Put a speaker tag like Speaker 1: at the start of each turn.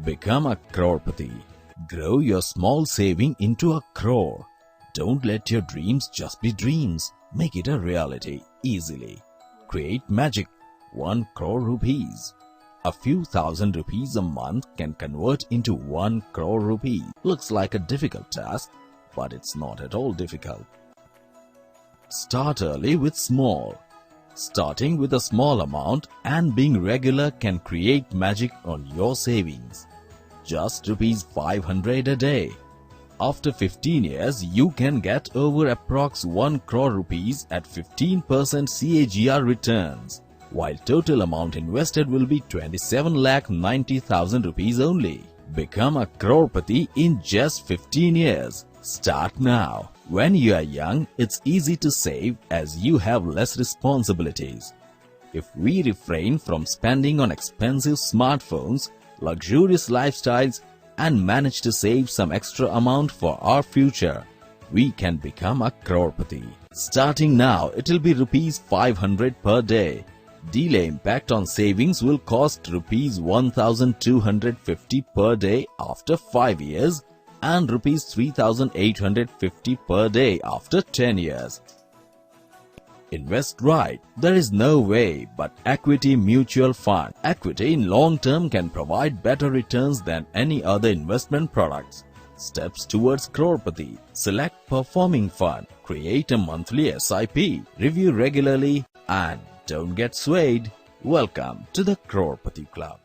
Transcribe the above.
Speaker 1: Become a Crorepati. Grow your small saving into a crore. Don't let your dreams just be dreams. Make it a reality easily. Create magic. 1 crore rupees. A few thousand rupees a month can convert into 1 crore rupee. Looks like a difficult task, but it's not at all difficult. Start early with small. Starting with a small amount and being regular can create magic on your savings. Just rupees 500 a day. After 15 years, you can get over approx 1 crore rupees at 15% CAGR returns, while total amount invested will be 27,90,000 rupees only. Become a Crorepati in just 15 years. Start now. When you are young, it's easy to save as you have less responsibilities. If we refrain from spending on expensive smartphones, luxurious lifestyles, and manage to save some extra amount for our future, we can become a Crorepati. Starting now, it will be rupees 500 per day. Delay impact on savings will cost rupees 1,250 per day after 5 years and rupees 3,850 per day after 10 years. Invest right. There is no way but equity mutual fund. Equity in long term can provide better returns than any other investment products. Steps towards Crorepati. Select performing fund. Create a monthly SIP. Review regularly and don't get swayed. Welcome to the Crorepati Club.